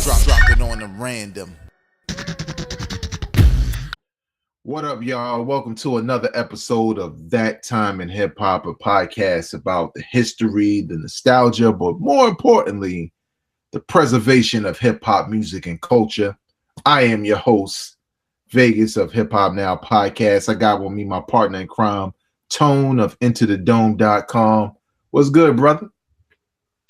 Drop it on them random. What up, y'all? Welcome to another episode of That Time in Hip Hop, a podcast about the history, the nostalgia, but more importantly, the preservation of hip hop music and culture. I am your host, Vegas of Hip Hop Now podcast. I got with me my partner in crime, Tone of IntoTheDome.com. What's good, brother?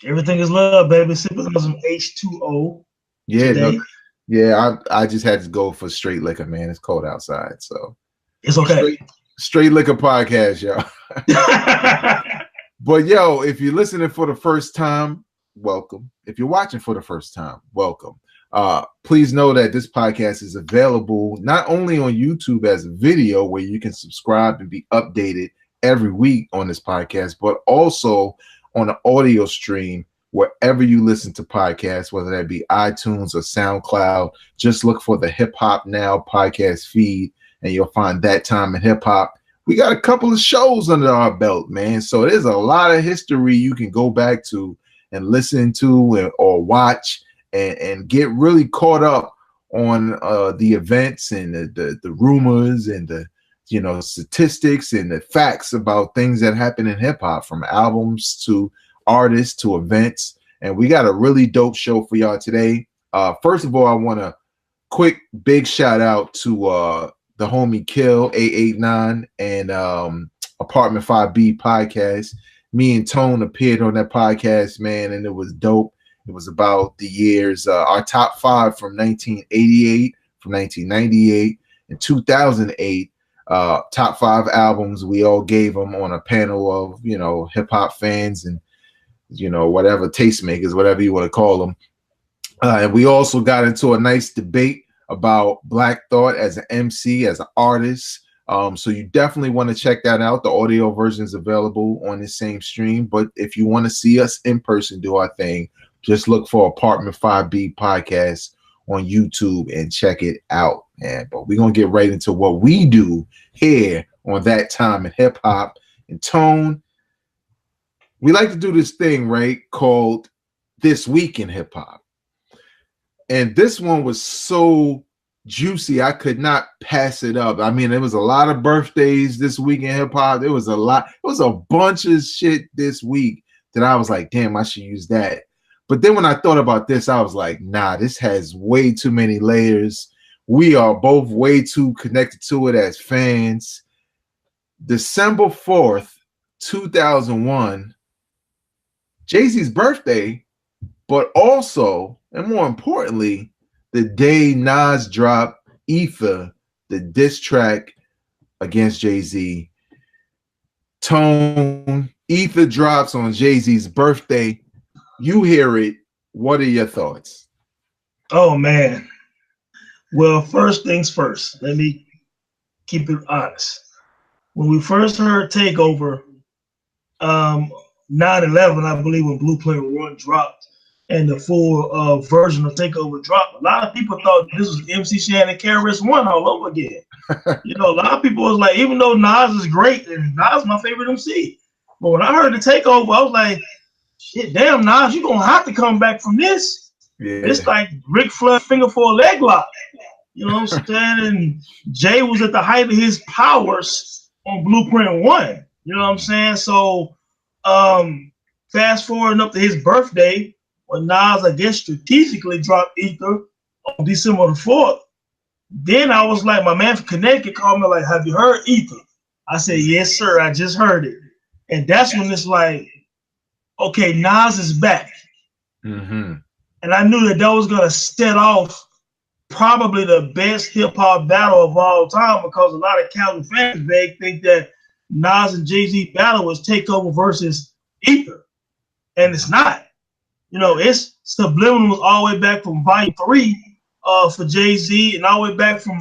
Everything is love, baby. Sipping on some H2O. Yeah, no, yeah. I just had to go for straight liquor, man. It's cold outside, so it's okay. Straight liquor podcast, y'all. But yo, if you're listening for the first time, welcome. If you're watching for the first time, welcome. Please know that this podcast is available not only on YouTube as a video where you can subscribe and be updated every week on this podcast, but also on an audio stream wherever you listen to podcasts, whether that be iTunes or SoundCloud. Just look for the Hip Hop Now podcast feed and you'll find That Time in Hip Hop. We got a couple of shows under our belt, man. So there's a lot of history you can go back to and listen to or watch and get really caught up on the events and the rumors and the statistics and the facts about things that happen in hip hop, from albums to artists to events. And we got a really dope show for y'all today. First of all, I want a quick big shout out to the homie Kill 889 and Apartment 5B podcast. Me and Tone appeared on that podcast, man, and it was dope. It was about the years, our top 5 from 1988, from 1998, and 2008. Top 5 albums. We all gave them on a panel of hip hop fans and whatever tastemakers, whatever you want to call them. And we also got into a nice debate about Black Thought as an MC, as an artist. So you definitely want to check that out. The audio version is available on the same stream. But if you want to see us in person do our thing, just look for Apartment 5B podcast on YouTube and check it out, man. But we're gonna get right into what we do here on That Time in Hip Hop. And Tone, we like to do this thing, right, called This Week in Hip Hop. And this one was so juicy, I could not pass it up. I mean, there was a lot of birthdays this week in hip hop. There was a lot. It was a bunch of shit this week that I was like, damn, I should use that. But then when I thought about this, I was like, nah, this has way too many layers. We are both way too connected to it as fans. December 4th, 2001, JayZ's birthday, but also, and more importantly, the day Nas dropped Ether, the diss track against JayZ. Tone, Ether drops on JayZ's birthday. You hear it. What are your thoughts? Oh, man. Well, first things first. Let me keep it honest. When we first heard Takeover, 9/11, I believe, when Blueprint 1 dropped and the full version of Takeover dropped, a lot of people thought this was MC Shan and KRS-One all over again. A lot of people was like, even though Nas is great, and Nas is my favorite MC, but when I heard the Takeover, I was like, shit, damn, Nas, you're going to have to come back from this. Yeah. It's like Ric Flair finger for a leg lock. You know what I'm saying? And Jay was at the height of his powers on Blueprint 1. You know what I'm saying? So fast forwarding up to his birthday, when Nas, I guess, strategically dropped Ether on December the 4th, then I was like, my man from Connecticut called me like, have you heard Ether? I said, yes, sir, I just heard it. And that's when it's like, okay, Nas is back. Mm-hmm. And I knew that was going to set off probably the best hip-hop battle of all time, because a lot of casual fans, they think that Nas and JayZ battle was Takeover versus Ether. And it's not. It's subliminal all the way back from Volume 3 for JayZ, and all the way back from,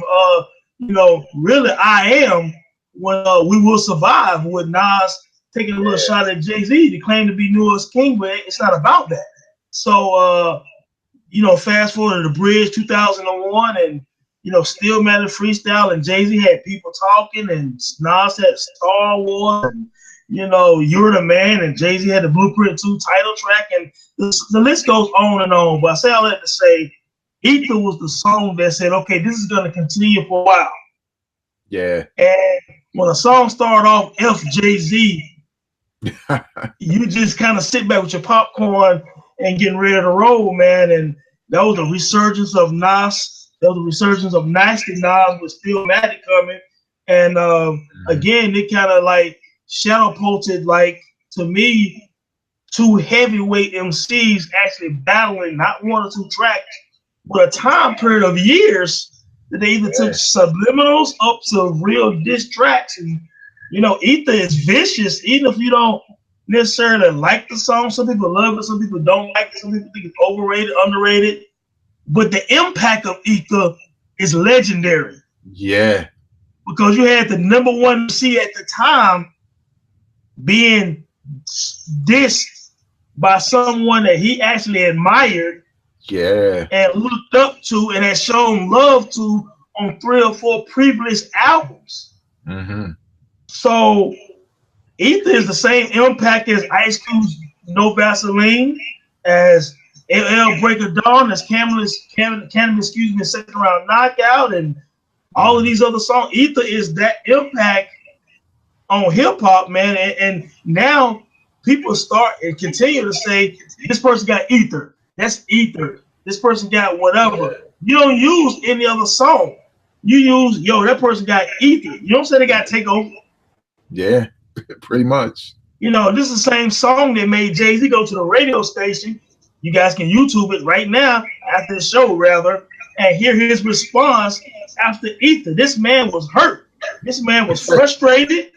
really I Am, when We Will Survive, with Nas taking a little shot at JayZ to claim to be New York's king, but it's not about that. So, fast forward to The Bridge 2001, and, Still Matter Freestyle, and JayZ had People Talking, and Nas had Star Wars, and, You're the Man, and JayZ had the Blueprint 2 title track, and the list goes on and on. But I say all that to say, Ether was the song that said, okay, this is going to continue for a while. Yeah. And when a song started off JayZ, you just kind of sit back with your popcorn and getting ready to roll, man. And that was a resurgence of Nas. That was a resurgence of Nasty Nas with Stillmatic coming. And again, it kind of like shadow posted, like, to me, two heavyweight MCs actually battling not one or two tracks, but a time period of years that they either took subliminals up to real diss tracks. And, you know, Ether is vicious, even if you don't necessarily like the song. Some people love it, some people don't like it, some people think it's overrated, underrated. But the impact of Ether is legendary. Yeah. Because you had the number one MC at the time being dissed by someone that he actually admired, and looked up to, and has shown love to on 3 or 4 previous albums. So Ether is the same impact as Ice Cube's No Vaseline, as LL Breaker Dawn, as Cannabis, second round knockout, and all of these other songs. Ether is that impact on hip hop, man. And now people start and continue to say, this person got Ether. That's Ether. This person got whatever. You don't use any other song. You use, yo, that person got Ether. You don't say they got Takeover. Yeah, pretty much. You know, this is the same song that made JayZ go to the radio station. You guys can YouTube it right now, after the show, rather, and hear his response after Ether. This man was hurt. This man was frustrated.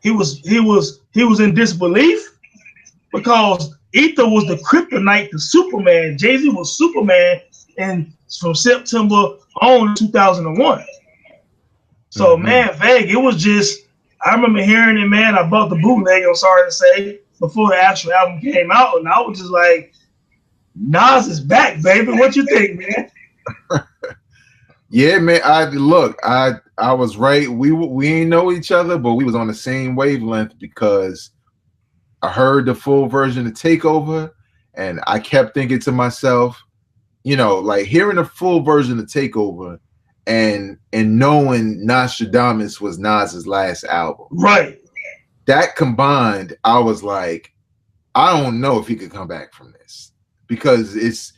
He was in disbelief, because Ether was the kryptonite to Superman. JayZ was Superman, and from September on 2001. So man, Veg, it was just, I remember hearing it, man. I bought the bootleg, I'm sorry to say, before the actual album came out, and I was just like, Nas is back, baby. What you think, man? Yeah, man. I was right. We ain't know each other, but we was on the same wavelength, because I heard the full version of Takeover, and I kept thinking to myself, you know, like hearing the full version of Takeover and knowing Nostradamus was Nas's last album. Right. That combined, I was like, I don't know if he could come back from this, because it's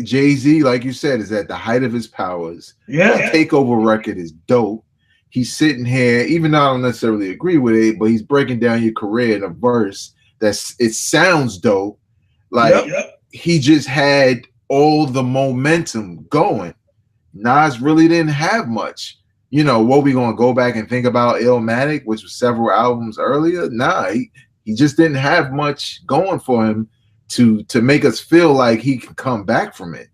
JayZ, like you said, is at the height of his powers. Yeah. The Takeover record is dope. He's sitting here, even though I don't necessarily agree with it, but he's breaking down your career in a verse it sounds dope. Like he just had all the momentum going. Nas really didn't have much. You know, what we gonna go back and think about Illmatic, which was several albums earlier? Nah, he just didn't have much going for him to make us feel like he can come back from it.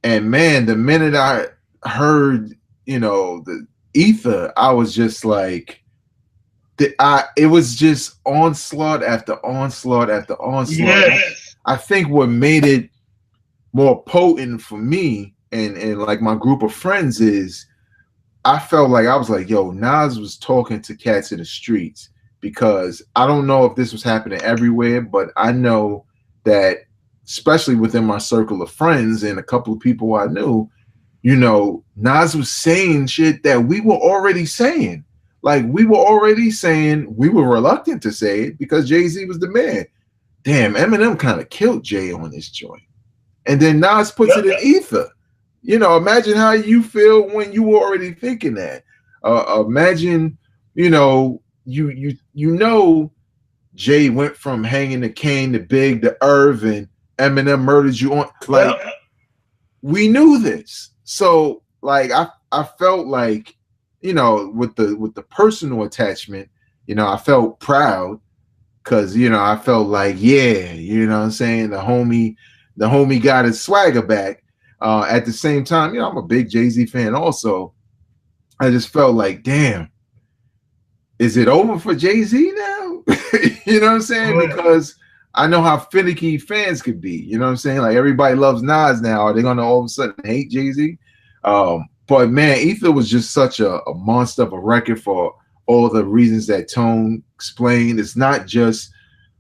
And man, the minute I heard, you know, the Ether, I was just like, it was just onslaught after onslaught after onslaught. Yes. I think what made it more potent for me and like my group of friends is, I felt like, I was like, yo, Nas was talking to cats in the streets, because I don't know if this was happening everywhere, but I know that, especially within my circle of friends and a couple of people I knew, you know, Nas was saying shit that we were already saying. Like, we were already saying, we were reluctant to say it because JayZ was the man. Damn, Eminem kind of killed Jay on this joint. And then Nas puts it in Ether. You know, imagine how you feel when you were already thinking that. Imagine, you know, you know, Jay went from hanging the cane to Big to Irv, and Eminem murdered you on. Like, we knew this. So, like, I felt like, you know, with the personal attachment, you know, I felt proud, because, you know, I felt like, yeah, you know what I'm saying, the homie got his swagger back. At the same time, you know, I'm a big JayZ fan also. I just felt like, damn, is it over for JayZ now? You know what I'm saying? Because I know how finicky fans could be. You know what I'm saying? Like, everybody loves Nas now. Are they going to all of a sudden hate JayZ? But man, Ether was just such a monster of a record for all the reasons that Tone explained. It's not just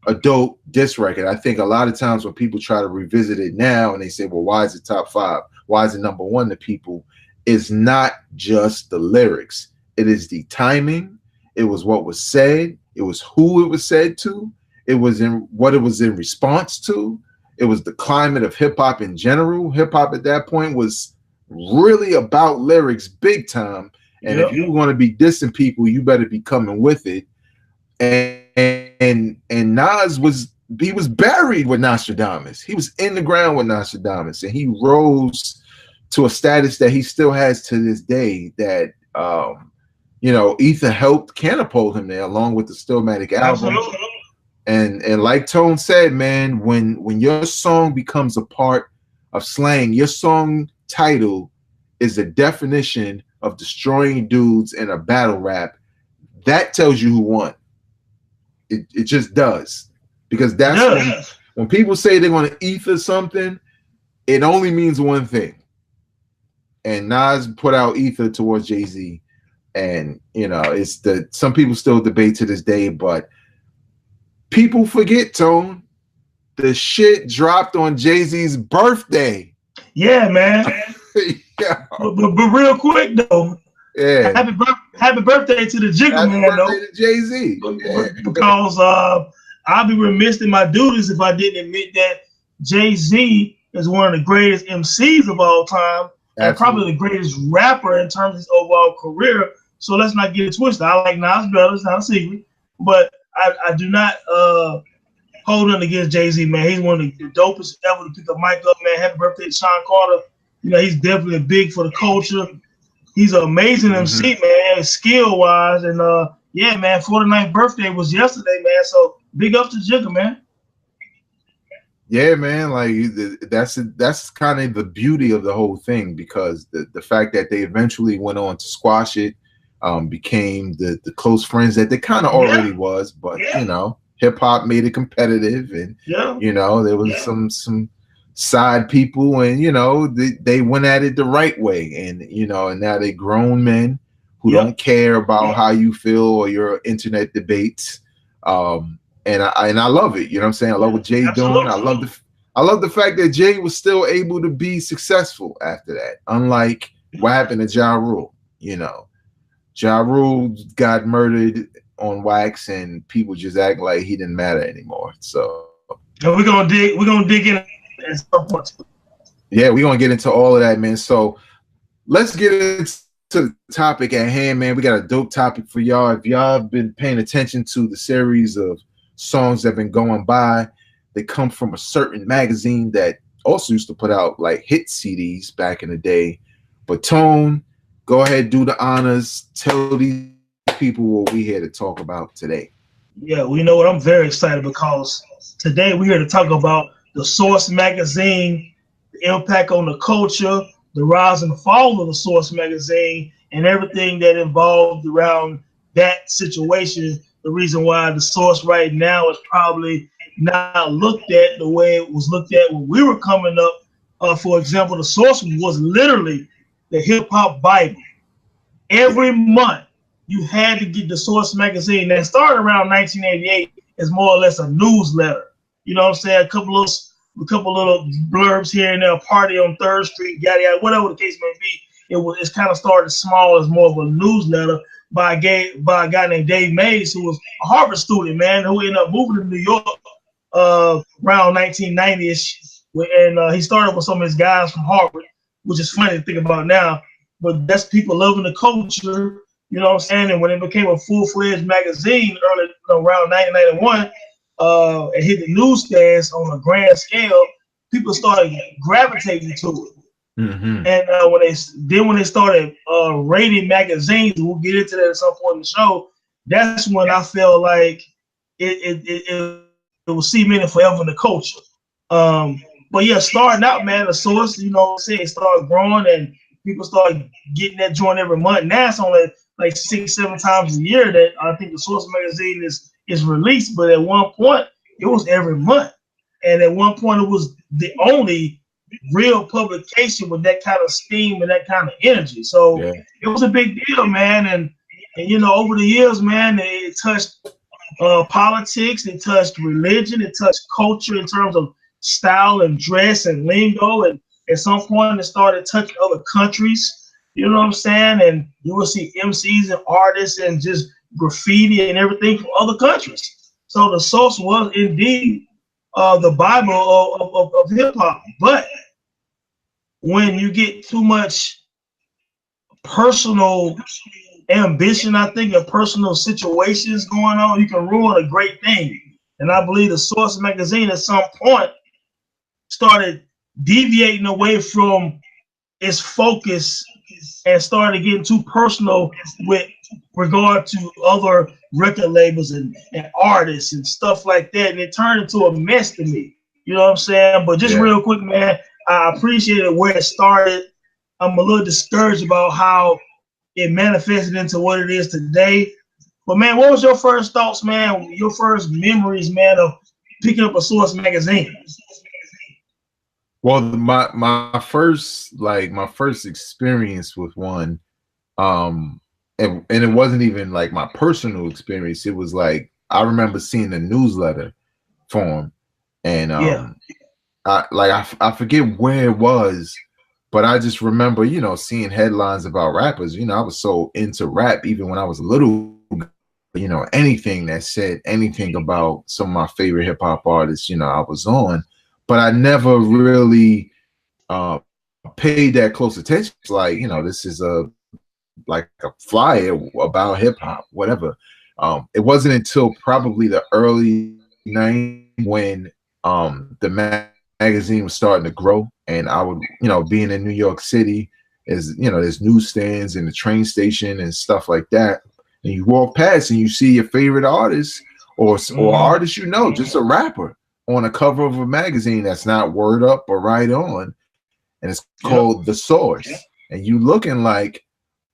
a dope diss record. I think a lot of times when people try to revisit it now and they say, well, why is it top 5? why is it number one to people, is not just the lyrics. It is the timing. It was what was said. It was who it was said to. It was in what it was in response to. It was the climate of hip hop in general. Hip hop at that point was really about lyrics big time. And if you were going to be dissing people, you better be coming with it. And Nas was buried with Nostradamus. He was in the ground with Nostradamus, and he rose to a status that he still has to this day. That Ether helped catapult him there, along with the Stillmatic album. Absolutely. And like Tone said, man, when your song becomes a part of slang, your song title is a definition of destroying dudes in a battle rap. That tells you who won. It just does. Because that's when people say they're going to ether something, it only means one thing. And Nas put out ether towards JayZ. And, some people still debate to this day, but people forget, Tone, the shit dropped on JayZ's birthday. Yeah, man. But real quick though, happy birthday to the Jigger Man though. To JayZ. Because I'll be remiss in my duties if I didn't admit that JayZ is one of the greatest MCs of all time. Absolutely. And probably the greatest rapper in terms of his overall career. So let's not get it twisted. I like Nas better, it's not a secret. But I do not hold on against JayZ, man. He's one of the dopest ever to pick a mic up, man. Happy birthday to Sean Carter. He's definitely big for the culture. He's an amazing MC, man, skill-wise. And, yeah, man, 49th birthday was yesterday, man. So big up to Jigga, man. Yeah, man, like that's kind of the beauty of the whole thing, because the fact that they eventually went on to squash it, became the close friends that they kind of already was, but hip hop made it competitive, and there was some side people, and they went at it the right way, and and now they grown men who don't care about how you feel or your internet debates. And I love it. You know what I'm saying? I love what Jay doing. I love the fact that Jay was still able to be successful after that. Unlike what happened to Ja Rule. Ja Rule got murdered on wax, and people just act like he didn't matter anymore. So we're gonna dig in at some point. Yeah, we're gonna get into all of that, man. So let's get into the topic at hand, man. We got a dope topic for y'all. If y'all have been paying attention to the series of songs that have been going by, they come from a certain magazine that also used to put out like hit CDs back in the day. But Tone, go ahead, do the honors. Tell these people what we're here to talk about today. Yeah, well, you know what? I'm very excited because today we're here to talk about The Source magazine, the impact on the culture, the rise and fall of The Source magazine, and everything that involved around that situation. The reason why The Source right now is probably not looked at the way it was looked at when we were coming up. For example, The Source was literally the hip hop Bible. Every month you had to get The Source magazine. That started around 1988 as more or less a newsletter. You know what I'm saying? A couple little blurbs here and there, a party on 3rd Street, yada yada, whatever the case may be. It's kind of started small as more of a newsletter by a guy named Dave Mays, who was a Harvard student, man, who ended up moving to New York around 1990-ish. And he started with some of his guys from Harvard, which is funny to think about now. But that's people loving the culture, you know what I'm saying? And when it became a full-fledged magazine around 1991, and hit the newsstands on a grand scale, people started gravitating to it. Mm-hmm. And when they started rating magazines, we'll get into that at some point in the show. That's when I felt like it was cemented forever in the culture. But yeah, starting out, man, The Source, you know what I'm saying, it started growing and people started getting that joint every month. Now it's only like 6-7 times a year that I think The Source magazine is released. But at one point, it was every month. And at one point, it was the only real publication with that kind of steam and that kind of energy. So It was a big deal, man. And over the years, man, it touched politics, it touched religion, it touched culture in terms of style and dress and lingo. And at some point it started touching other countries. You know what I'm saying? And you will see MCs and artists and just graffiti and everything from other countries. So the Source was indeed the Bible of hip hop. But when you get too much personal ambition, I think, and personal situations going on, you can ruin a great thing. And I believe the Source magazine at some point started deviating away from its focus and started getting too personal with regard to other record labels and artists and stuff like that. And it turned into a mess to me. You know what I'm saying? But just real quick, man, I appreciated where it started. I'm a little discouraged about how it manifested into what it is today. But man, what was your first thoughts, man? Your first memories, man, of picking up a Source magazine? Well, my first experience with one, and it wasn't even like my personal experience. It was like I remember seeing the newsletter form, and I forget where it was, but I just remember, you know, seeing headlines about rappers. You know, I was so into rap even when I was little. You know, anything that said anything about some of my favorite hip hop artists, you know, I was on. But I never really paid that close attention. Like, you know, this is like a flyer about hip hop, whatever. It wasn't until probably the early 90s when the magazine was starting to grow, and I would, you know, being in New York City, is, you know, there's newsstands and the train station and stuff like that, and you walk past and you see your favorite artist or artist, you know, just a rapper on a cover of a magazine that's not Word Up or Right On, and it's called The Source. And you looking like,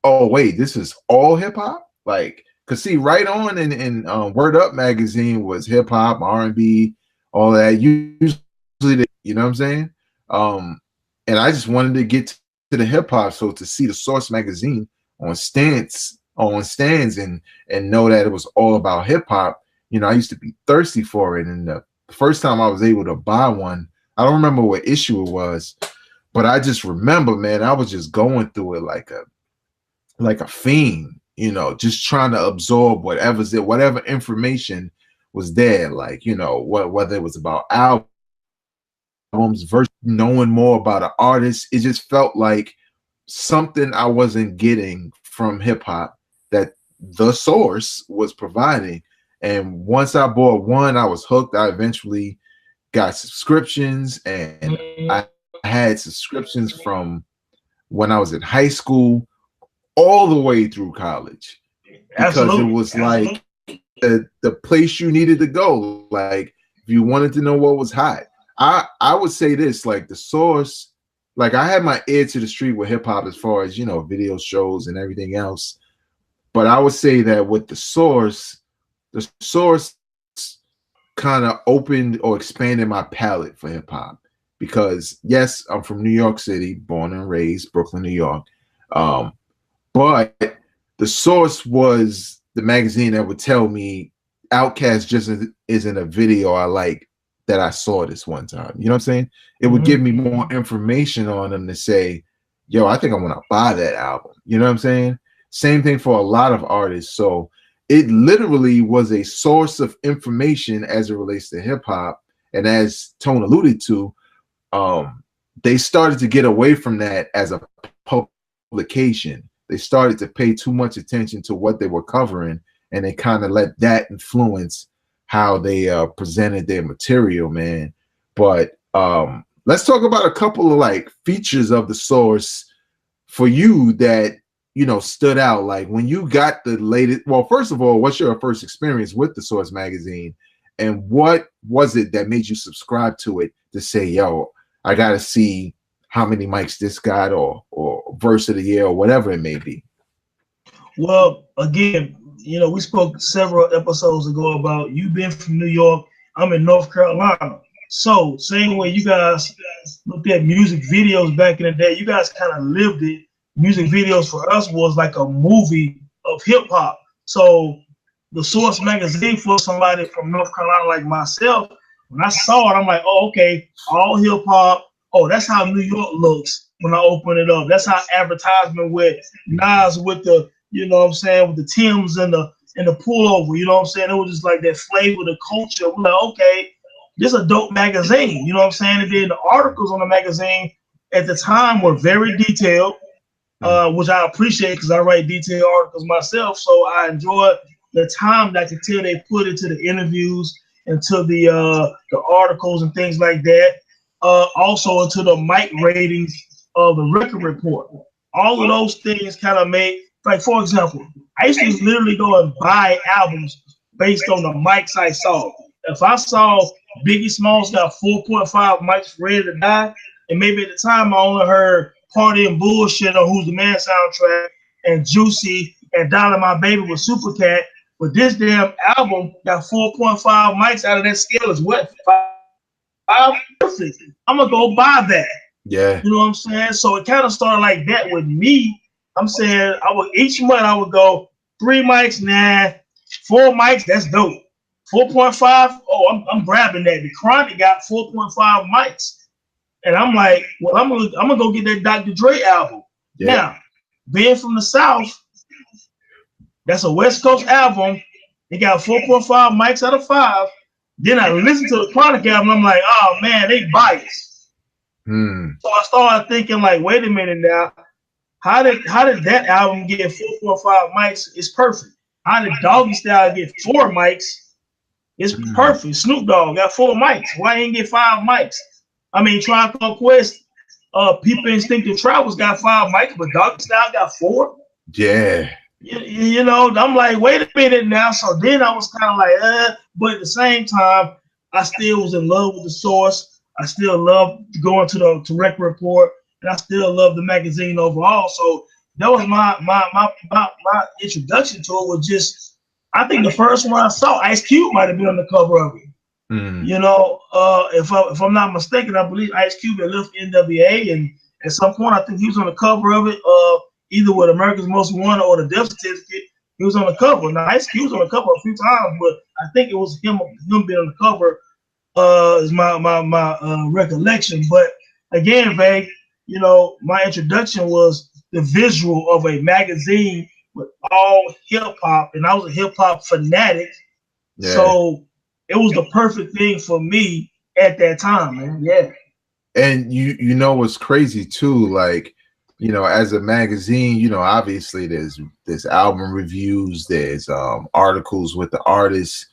oh wait, this is all hip hop? Like, cause see, Right On and Word Up magazine was hip hop, R&B, all that. Usually, you know what I'm saying? And I just wanted to get to the hip hop, so to see the Source magazine on stands and know that it was all about hip hop, you know, I used to be thirsty for it. And the first time I was able to buy one, I don't remember what issue it was, but I just remember, man, I was just going through it like a fiend, you know, just trying to absorb whatever information was there, like, you know, whether it was about albums versus knowing more about an artist. It just felt like something I wasn't getting from hip hop that The Source was providing. And once I bought one, I was hooked. I eventually got subscriptions, and I had subscriptions from when I was in high school all the way through college, because it was like the place you needed to go. Like, if you wanted to know what was hot, I would say this, like The Source, like I had my ear to the street with hip hop as far as, you know, video shows and everything else. But I would say that with The Source kind of opened or expanded my palette for hip hop, because yes, I'm from New York City, born and raised, Brooklyn, New York. But The Source was the magazine that would tell me Outkast just isn't a video I like that I saw this one time. You know what I'm saying? It would give me more information on them to say, yo, I think I want to buy that album. You know what I'm saying? Same thing for a lot of artists. So it literally was a source of information as it relates to hip hop. And as Tone alluded to, they started to get away from that as a publication. They started to pay too much attention to what they were covering, and they kind of let that influence how they presented their material, man. But let's talk about a couple of like features of The Source for you that, you know, stood out. Like when you got the latest, well, first of all, what's your first experience with The Source magazine, and what was it that made you subscribe to it to say, yo, I got to see how many mics this got, or verse of the year, or whatever it may be? Well, again, you know, we spoke several episodes ago about you being from New York. I'm in North Carolina. So same way you guys looked at music videos back in the day, you guys kind of lived it. Music videos for us was like a movie of hip hop. So The Source magazine for somebody from North Carolina like myself, when I saw it, I'm like, oh, okay, all hip hop, oh, that's how New York looks when I open it up. That's how advertisement with Nas with the, you know what I'm saying, with the Timbs and the pullover, you know what I'm saying? It was just like that flavor, the culture. We're like, okay, this is a dope magazine, you know what I'm saying? And then the articles on the magazine at the time were very detailed, which I appreciate because I write detailed articles myself. So I enjoy the time that I can tell they put into the interviews and to the articles and things like that. Also into the mic ratings of the record report. All of those things kind of make, like, for example, I used to literally go and buy albums based on the mics I saw. If I saw Biggie Smalls got 4.5 mics ready to die, and maybe at the time I only heard Party and Bullshit on Who's the Man soundtrack and Juicy and Dollar My Baby with Super Cat, but this damn album got 4.5 mics out of that scale is what? Five? Perfect. I'm going to go buy that. Yeah. You know what I'm saying? So it kind of started like that with me. I'm saying each month I would go 3 mics, nah, 4 mics, that's dope. 4.5, oh, I'm grabbing that. The Chronic got 4.5 mics. And I'm like, well, I'm gonna go get that Dr. Dre album. Yeah. Now, being from the South, that's a West Coast album. It got 4.5 mics out of 5. Then I listened to the Chronic album. I'm like, oh man, they biased. So I started thinking, like, wait a minute now. How did that album get 4.5 mics? It's perfect. How did Doggy Style get 4 mics? It's perfect. Snoop Dogg got 4 mics. Why ain't get 5 mics? I mean, Tribe Called Quest, People Instinctive Travels got 5 mics, but Doggy Style got 4. Yeah. You know, I'm like, wait a minute now. So then I was kind of like, but at the same time, I still was in love with The Source. I still love going to Record Report, and I still love the magazine overall. So that was my introduction to it. Was just, I think the first one I saw, Ice Cube might have been on the cover of it. You know, if I'm not mistaken, I believe Ice Cube had left NWA, and at some point I think he was on the cover of it. Either with America's Most Wanted or the Death Certificate, he was on the cover. Now, Ice Cube was on the cover a few times, but I think it was him being on the cover is my recollection. But again, Vay, you know, my introduction was the visual of a magazine with all hip hop, and I was a hip hop fanatic. Yeah. So it was the perfect thing for me at that time, man. Yeah. And you know what's crazy too, like, you know, as a magazine, you know, obviously there's album reviews, there's articles with the artists,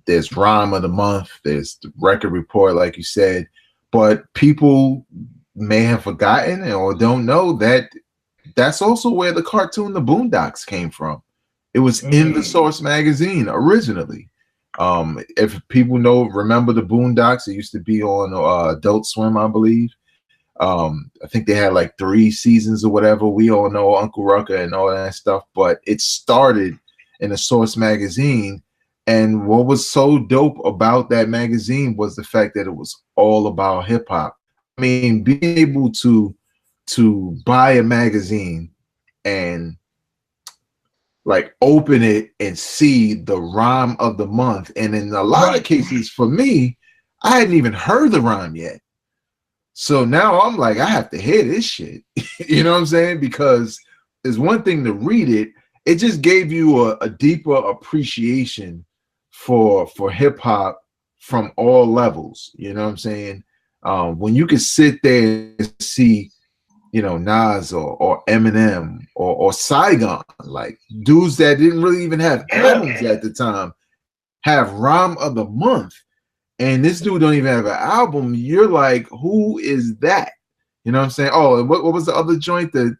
there's Rhyme of the Month, there's the Record Report, like you said, but people may have forgotten or don't know that that's also where the cartoon The Boondocks came from. It was in The Source magazine originally. If people remember the Boondocks, it used to be on Adult Swim, I believe. I think they had like 3 seasons or whatever. We all know Uncle Rucker and all that stuff, but it started in The Source magazine. And what was so dope about that magazine was the fact that it was all about hip hop. I mean, being able to buy a magazine and like open it and see the rhyme of the month. And in a lot of cases for me, I hadn't even heard the rhyme yet. So now I'm like, I have to hear this shit. You know what I'm saying? Because there's one thing to read it. It just gave you a deeper appreciation for hip hop from all levels. You know what I'm saying? When you can sit there and see, you know, Nas or Eminem or Saigon, like dudes that didn't really even have albums at the time, have Rhyme of the Month. And this dude don't even have an album. You're like, who is that? You know what I'm saying? Oh, and what was the other joint? The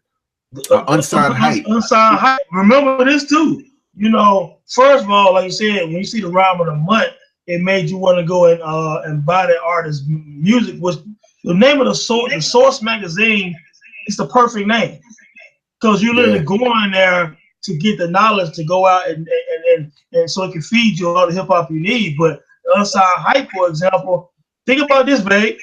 Unsigned Hype. Unsigned Hype. Remember this too. You know, first of all, like you said, when you see the Rhyme of the Month, it made you want to go and buy that artist's music. Was the name of the Source magazine? It's the perfect name because you literally go in there to get the knowledge to go out and so it can feed you all the hip hop you need. But Unsigned Hype, for example, think about this, babe.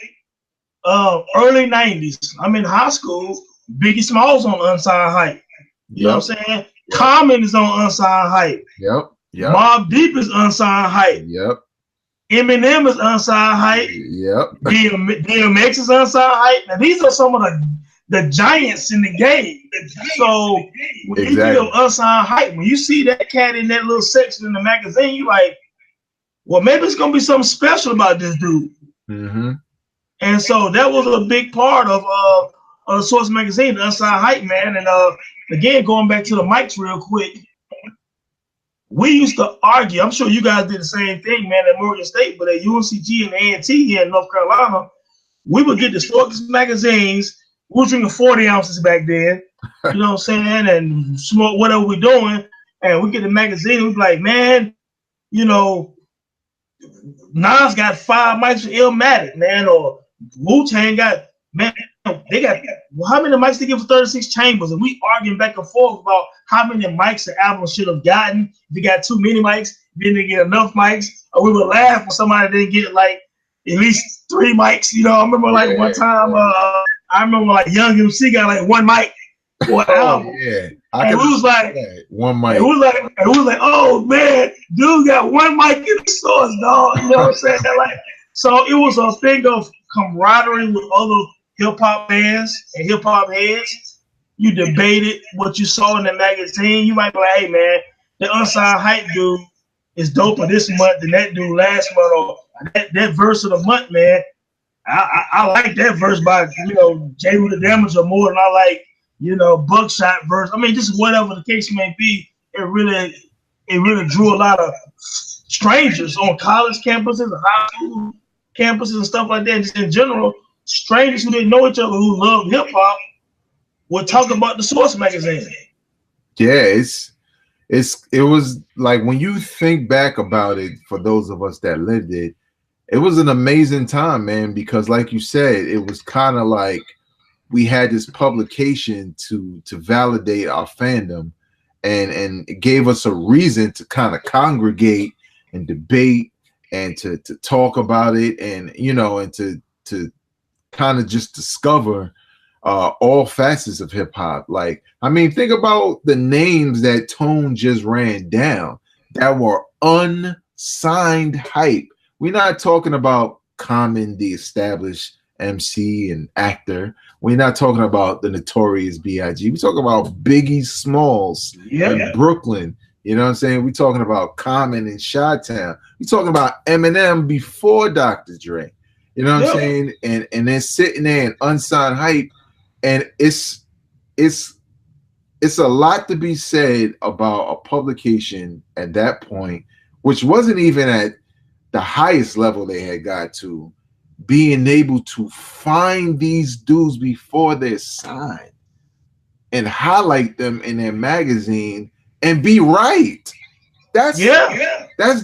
Early 90s, I'm in high school. Biggie Smalls on Unsigned Hype. You know what I'm saying? Yep. Common is on Unsigned Hype. Yep. Mobb Deep is Unsigned Hype. Yep. Eminem is unsigned hype. Yep. DMX is unsigned hype. Now these are some of the giants in the game. So when you give unsigned hype, when you see that cat in that little section in the magazine, you like, well, maybe it's gonna be something special about this dude. Mm-hmm. And so that was a big part of the Source magazine, the unsigned hype, man. And again, going back to the mics real quick, we used to argue. I'm sure you guys did the same thing, man, at Morgan State, but at UNCG and A&T here in North Carolina, we would get the Source magazines. We were drinking 40 ounces back then, you know what I'm saying, and smoke whatever we're doing, and we get the magazine, and we'd be like, man, you know, Nas got 5 mics for Illmatic, man, or Wu-Tang got, man, they got, how many mics they give for 36 Chambers? And we arguing back and forth about how many mics the album should have gotten. If they got too many mics, then they get enough mics. Or we would laugh when somebody didn't get like at least 3 mics. You know, I remember like one time, I remember like Young MC got like 1 mic for an album. Yeah. And it was like 1 mic. It was like, oh man, dude got 1 mic in the Source, dog. You know what I'm saying? Like, so it was a thing of camaraderie with other hip hop fans and hip hop heads. You debated what you saw in the magazine. You might be like, hey man, the unsigned hype dude is doper this month than that dude last month, or that verse of the month, man. I like that verse by, you know, Jay with the Damage or more than I like, you know, Buckshot verse. I mean, just whatever the case may be, it really drew a lot of strangers on college campuses and high school campuses and stuff like that. Just in general, strangers who didn't know each other, who loved hip hop, would talk about the Source magazine. Yeah, it was like, when you think back about it, for those of us that lived it, it was an amazing time, man, because like you said, it was kind of like we had this publication to validate our fandom, and it gave us a reason to kind of congregate and debate and to talk about it, and you know, and to kind of just discover all facets of hip hop. Like, I mean, think about the names that Tone just ran down that were unsigned hype. We're not talking about Common, the established MC and actor. We're not talking about the Notorious B.I.G. We're talking about Biggie Smalls in Brooklyn. You know what I'm saying? We're talking about Common in Chi-Town. We're talking about Eminem before Dr. Dre. You know what I'm saying? And then sitting there and unsigned hype. And it's a lot to be said about a publication at that point, which wasn't even at the highest level they had got to, being able to find these dudes before they're signed and highlight them in their magazine and be right. That's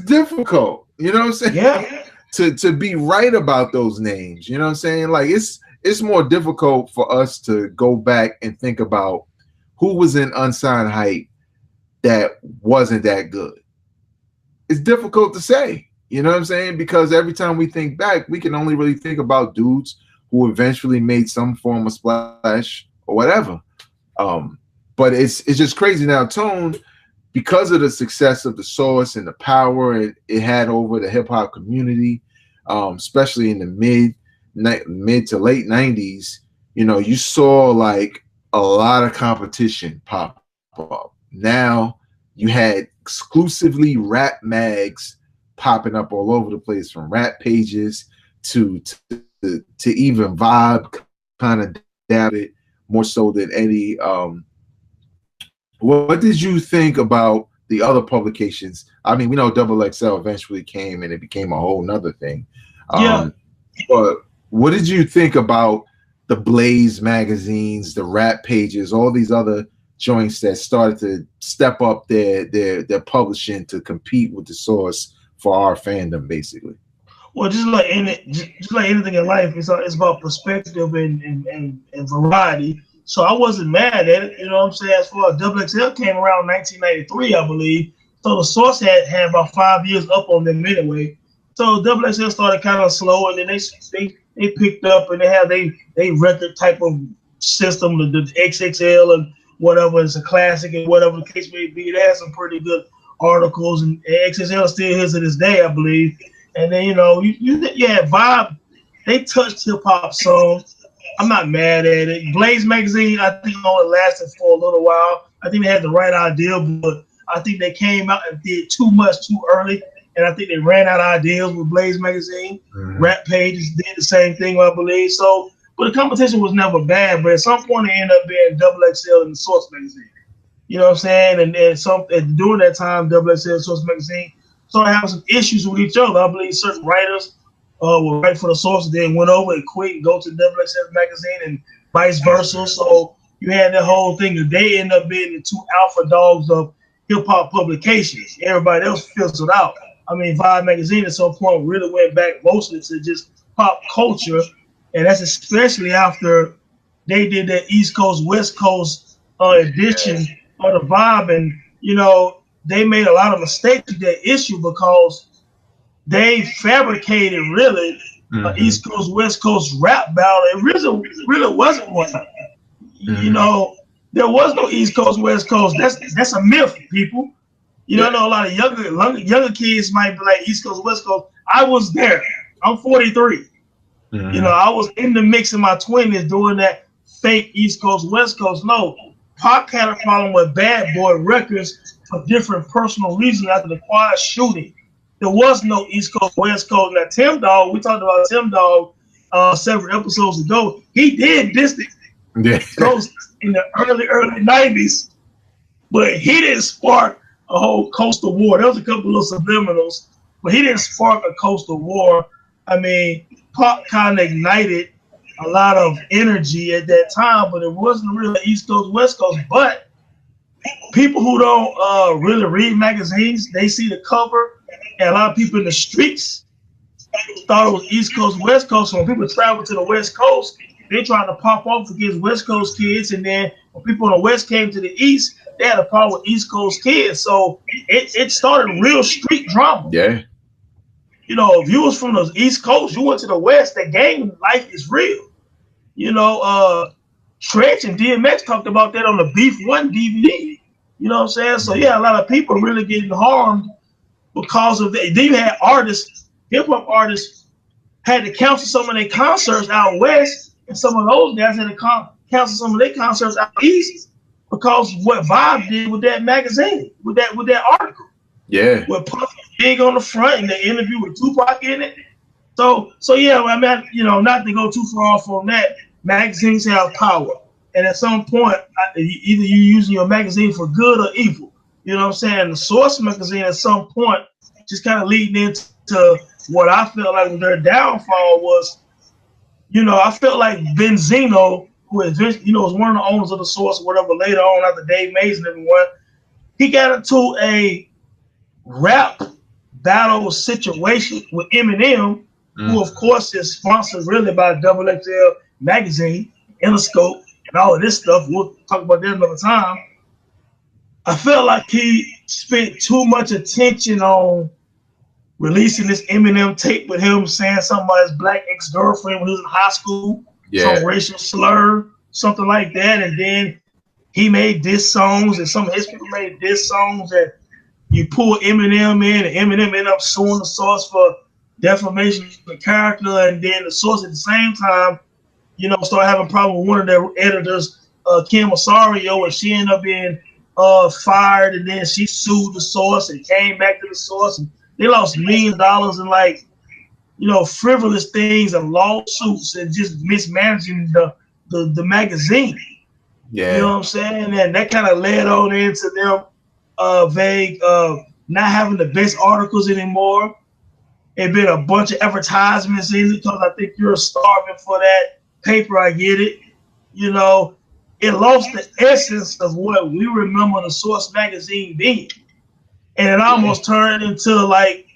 difficult. You know what I'm saying? Yeah. To be right about those names. You know what I'm saying? Like, it's more difficult for us to go back and think about who was in unsigned hype that wasn't that good. It's difficult to say. You know what I'm saying? Because every time we think back, we can only really think about dudes who eventually made some form of splash or whatever. But it's just crazy now. Tone, because of the success of the Source and the power it had over the hip hop community, especially in the mid to late 90s, you know, you saw like a lot of competition pop up. Now you had exclusively rap mags popping up all over the place, from rap pages to even Vibe kind of dab it more so than any. What did you think about the other publications? I mean, we know XXL eventually came and it became a whole nother thing. But what did you think about the Blaze magazines, the rap pages, all these other joints that started to step up their publishing to compete with the Source for our fandom, basically? Well, just like anything in life, it's about perspective and variety. So I wasn't mad at it, you know what I'm saying? As far as XXL came around 1993, I believe. So the Source had about 5 years up on them anyway. So XXL started kind of slow, and then they picked up, and they have they record type of system, the XXL and whatever. It's a classic and whatever the case may be. It has some pretty good articles, and XXL still is to this day, I believe. And then, you know, you had Vibe. They touched hip hop songs. I'm not mad at it. Blaze magazine, I think, only lasted for a little while. I think they had the right idea, but I think they came out and did too much too early. And I think they ran out of ideas with Blaze magazine. Rap Pages did the same thing, I believe. So, but the competition was never bad. But at some point, it ended up being Double XL and The Source magazine. You know what I'm saying? And during that time, Double XL and Source magazine started having some issues with each other. I believe certain writers were writing for The Source, and then went over and quit and go to Double XL magazine, and vice versa. So you had that whole thing that they end up being the two alpha dogs of hip hop publications. Everybody else fizzled out. I mean, Vibe magazine at some point really went back mostly to just pop culture, and that's especially after they did that East Coast West Coast edition of the Vibe, and you know they made a lot of mistakes with that issue because they fabricated really an East Coast West Coast rap battle. It really wasn't one. You know, there was no East Coast West Coast. That's a myth, people. You know, I know a lot of younger kids might be like East Coast, West Coast. I was there. I'm 43. You know, I was in the mix in my 20s doing that fake East Coast, West Coast. No, Pac had a problem with Bad Boy Records for different personal reasons after the quiet shooting. There was no East Coast, West Coast. Now, Tim Dog, we talked about Tim Dog several episodes ago. He did this Coast in the early 90s, but he didn't spark a whole coastal war. There was a couple of subliminals, but he didn't spark a coastal war. I mean, Pop kind of ignited a lot of energy at that time, but it wasn't really East Coast, West Coast. But people who don't really read magazines, they see the cover, and a lot of people in the streets thought it was East Coast, West Coast. So when people travel to the West Coast, they tried to pop off against West Coast kids, and then when people on the West came to the East, they had a problem with East Coast kids. So it started real street drama. Yeah. You know, if you was from the East Coast, you went to the West, that gang life is real. You know, Stretch and DMX talked about that on the Beef One DVD. You know what I'm saying? So yeah, a lot of people really getting harmed because of that. Then you had artists, hip hop artists, had to cancel some of their concerts out west, and some of those guys had to cancel some of their concerts out east because what Vibe did with that magazine, with that article. Yeah. With Puff Big on the front and the interview with Tupac in it. So yeah, I mean, you know, not to go too far off on that, magazines have power. And at some point, either you're using your magazine for good or evil. You know what I'm saying? The Source magazine at some point just kind of leading into what I felt like their downfall was, you know, I felt like Benzino, who is, you know, was one of the owners of the Source or whatever later on after Dave Mays and everyone, he got into a rap battle situation with Eminem, who of course is sponsored really by Double XL magazine, Interscope, and all of this stuff. We'll talk about that another time. I felt like he spent too much attention on releasing this Eminem tape with him saying something about his black ex-girlfriend when he was in high school, some racial slur, something like that. And then he made diss songs, and some of his people made diss songs that you pull Eminem in, and Eminem ended up suing the Source for defamation of the character, and then the Source at the same time, you know, started having a problem with one of their editors, Kim Osorio, and she ended up being fired, and then she sued the Source and came back to the Source, and they lost millions of dollars in, like, you know, frivolous things and lawsuits and just mismanaging the magazine. Yeah, you know what I'm saying? And that kind of led on into them not having the best articles anymore. It been a bunch of advertisements in it because I think you're starving for that paper. I get it. You know, it lost the essence of what we remember the Source magazine being. And it almost turned into like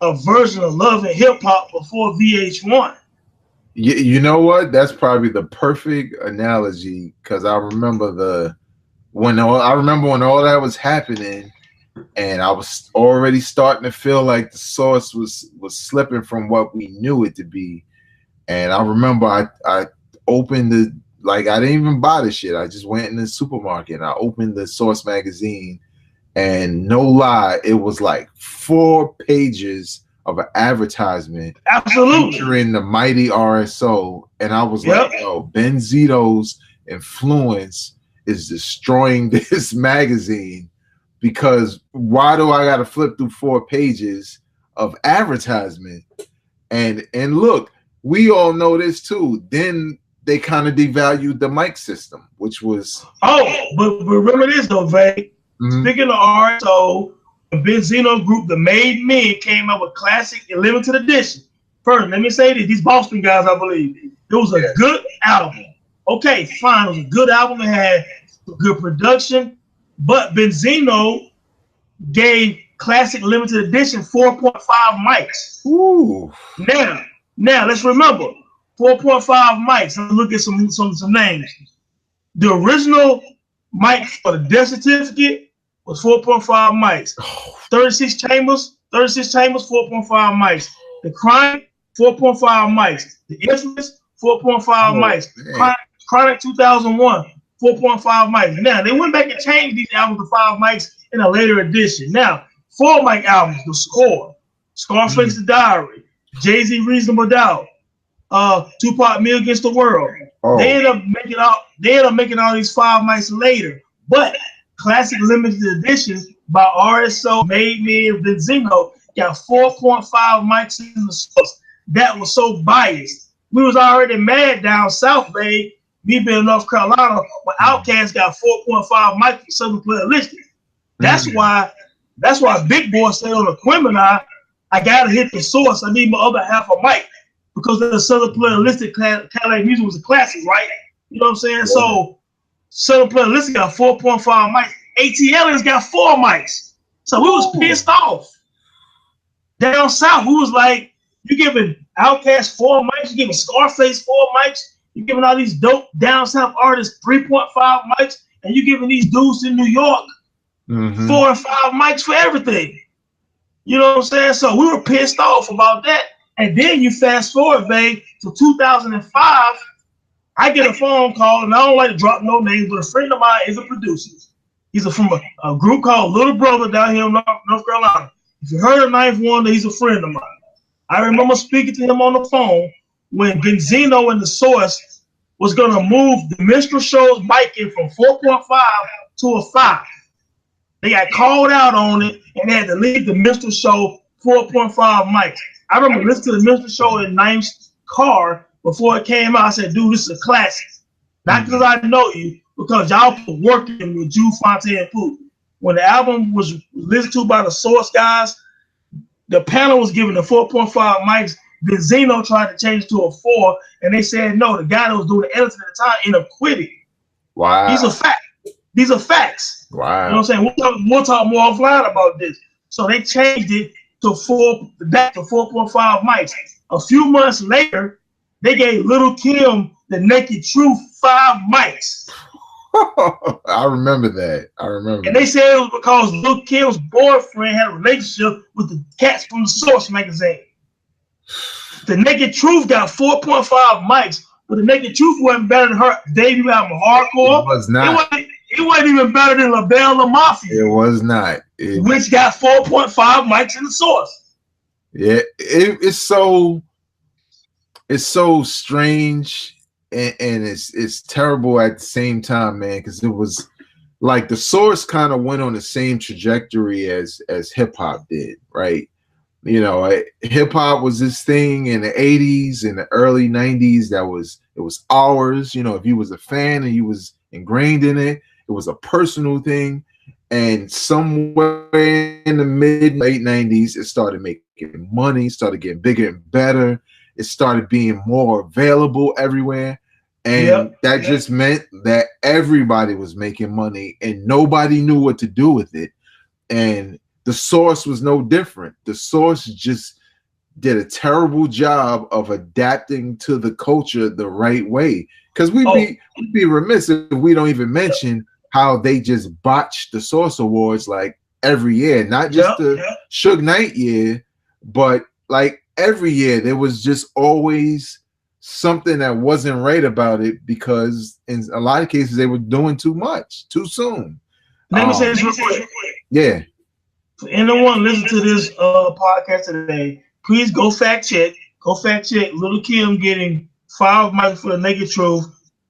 a version of Love and Hip Hop before VH1. You know what? That's probably the perfect analogy, because I remember when all that was happening, and I was already starting to feel like the Source was slipping from what we knew it to be. And I remember I opened I didn't even buy the shit. I just went in the supermarket and I opened the Source magazine, and no lie, it was like 4 pages of an advertisement Absolutely. featuring the mighty RSO, and I was like, yo, Benzito's influence is destroying this magazine, because why do I gotta flip through 4 pages of advertisement? And look, we all know this too. Then they kind of devalued the mic system, which was but remember this though, Vay. Speaking of RSO, the Benzino group, the Made Men, came up with classic and limited edition. First, let me say this: these Boston guys, I believe, it was a good album. Okay, fine, it was a good album. It had good production, but Benzino gave classic limited edition 4.5 mics. Ooh. Now let's remember 4.5 mics. Let's look at some names. The original mic for the death certificate was 4.5 mics. 36 chambers, 4.5 mics. The Crime, 4.5 mics. The Infamous, 4.5 mics. Chronic 2001, 4.5 mics. Now, they went back and changed these albums to 5 mics in a later edition. Now, 4 mic albums, The Score, Scarface The Diary, JayZ Reasonable Doubt, Tupac Me Against the World. They ended up making all these 5 mics later. But classic limited editions by RSO, Made Men, Benzino got 4.5 mics in the source. That was so biased. We was already mad down South Bay, me being in North Carolina, when Outkast got 4.5 mics for Southern Player Listed. That's why Big Boy said on the Quimini, I gotta hit the source. I need my other half a mic, because the Southern Player Listed Cadillac Music was a classic, right? You know what I'm saying? Yeah. So Southern Player Listed got 4.5 mics. ATL's got 4 mics. So we was pissed off. Down south, we was like, you giving Outkast 4 mics, you giving Scarface 4 mics, you giving all these dope down south artists 3.5 mics, and you giving these dudes in New York 4 and 5 mics for everything. You know what I'm saying? So we were pissed off about that. And then you fast forward, babe, to 2005. I get a phone call, and I don't like to drop no names, but a friend of mine is a producer. He's from a group called Little Brother down here in North Carolina. If you heard of Ninth Wonder, he's a friend of mine. I remember speaking to him on the phone when Benzino and The Source was going to move the Minstrel Show's mic-in from 4.5 to a 5. They got called out on it, and they had to leave the Minstrel Show 4.5 mics. I remember listening to the Minstrel Show in Ninth's car before it came out. I said, dude, this is a classic. Not because I know you, because y'all put work in with Jude Fontaine and Pooh. When the album was listened to by the Source guys, the panel was given the 4.5 mics. Benzino tried to change it to a 4, and they said no. The guy that was doing the editing at the time ended up quitting. Wow. These are facts. Wow. You know what I'm saying? We'll talk more offline about this. So they changed it to back to 4.5 mics. A few months later, they gave Lil' Kim the Naked Truth 5 mics. I remember that. And they said it was because Lil' Kim's boyfriend had a relationship with the cats from The Source magazine. The Naked Truth got 4.5 mics, but the Naked Truth wasn't better than her debut album, Hardcore. It was not. It wasn't even better than La Belle La Mafia. It was not. Which got 4.5 mics in The Source. Yeah, it's so strange and it's terrible at the same time, man, because it was like The Source kind of went on the same trajectory as hip hop did, right? You know, hip hop was this thing in the 80s and the early 90s it was ours. You know, if you was a fan and you was ingrained in it, it was a personal thing. And somewhere in the mid-late 90s, it started making money, started getting bigger and better. It started being more available everywhere. And that just meant that everybody was making money and nobody knew what to do with it. And The Source was no different. The Source just did a terrible job of adapting to the culture the right way. Because we'd be remiss if we don't even mention how they just botched the Source Awards like every year. Not just the Suge Knight year, but like every year there was just always something that wasn't right about it, because in a lot of cases they were doing too much too soon. Let me say this real quick. Yeah. For anyone listening to this podcast today please go fact check. Go fact check Little Kim getting 5 mics for the Naked Truth.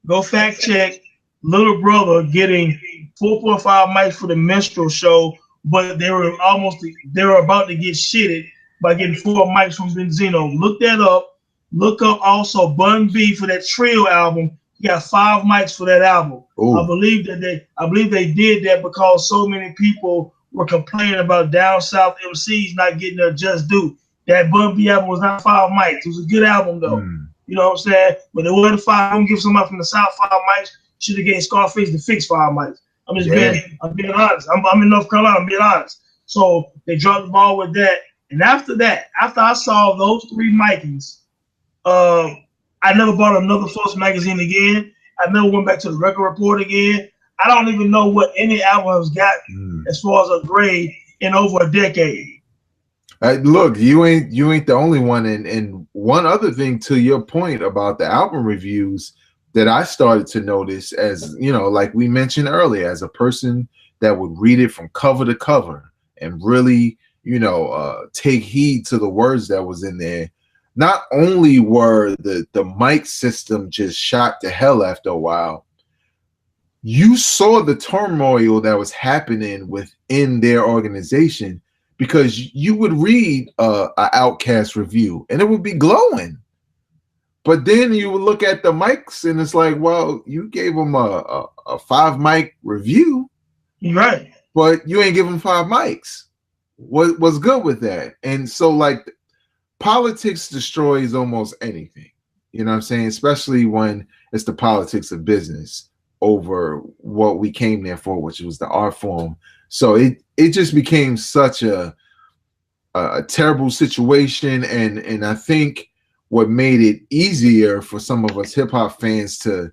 Go fact check Little Brother getting 4.5 mics for the Minstrel Show, but they were about to get shitted by getting 4 mics from Benzino. Look that up. Look up also Bun B for that Trio album. He got 5 mics for that album. Ooh. I believe they did that because so many people were complaining about down south MCs not getting their just due. That Bun B album was not 5 mics. It was a good album though. You know what I'm saying? But it wasn't 5. I'm gonna give somebody from the south 5 mics. Should have gave Scarface the Fix 5 mics. I'm being honest. I'm in North Carolina. I'm being honest. So they dropped the ball with that. And after I saw those 3 micings, I never bought another Source magazine again. I never went back to the Record Report again. I don't even know what any album has got as far as a grade in over a decade. Look, you ain't the only one. And one other thing to your point about the album reviews that I started to notice, as you know, like we mentioned earlier, as a person that would read it from cover to cover and really, you know, take heed to the words that was in there. Not only were the mic system just shot to hell after a while, you saw the turmoil that was happening within their organization, because you would read a Outkast review and it would be glowing. But then you would look at the mics and it's like, well, you gave them a 5 mic review. Right. But you ain't give them 5 mics. What's good with that? And so like politics destroys almost anything. You know what I'm saying? Especially when it's the politics of business over what we came there for, which was the art form. So it just became such a terrible situation. And I think what made it easier for some of us hip hop fans to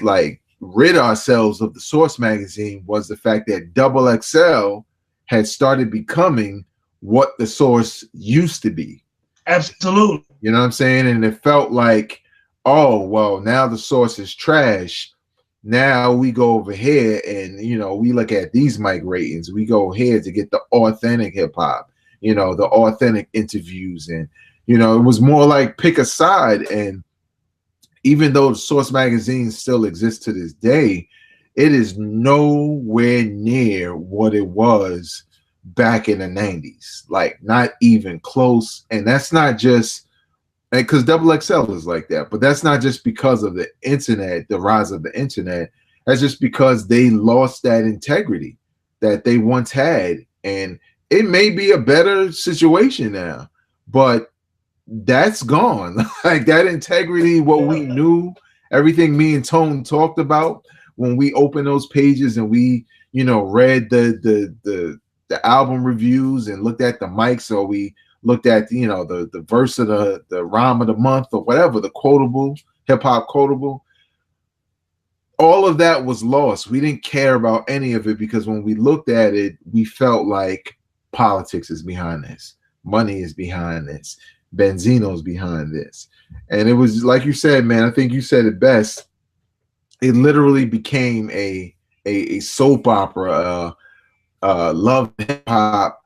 like rid ourselves of the Source magazine was the fact that XXL had started becoming what the Source used to be. Absolutely. You know what I'm saying? And it felt like, oh, well, now the Source is trash. Now we go over here and, you know, we look at these mic ratings. We go here to get the authentic hip hop, you know, the authentic interviews. And, you know, it was more like pick a side. And even though the Source magazine still exists to this day, it is nowhere near what it was back in the 90s. Like, not even close. And that's not just because XXL is like that, but that's not just because of the internet, the rise of the internet. That's just because they lost that integrity that they once had. And it may be a better situation now, but that's gone. Like that integrity, what we knew, everything me and Tone talked about when we opened those pages and we, you know, read the album reviews and looked at the mics, or we looked at, you know, the verse of the rhyme of the month or whatever, the quotable, hip hop quotable. All of that was lost. We didn't care about any of it because when we looked at it, we felt like politics is behind this. Money is behind this. Benzino's behind this. And it was like you said, man, I think you said it best. It literally became a soap opera, love hip hop,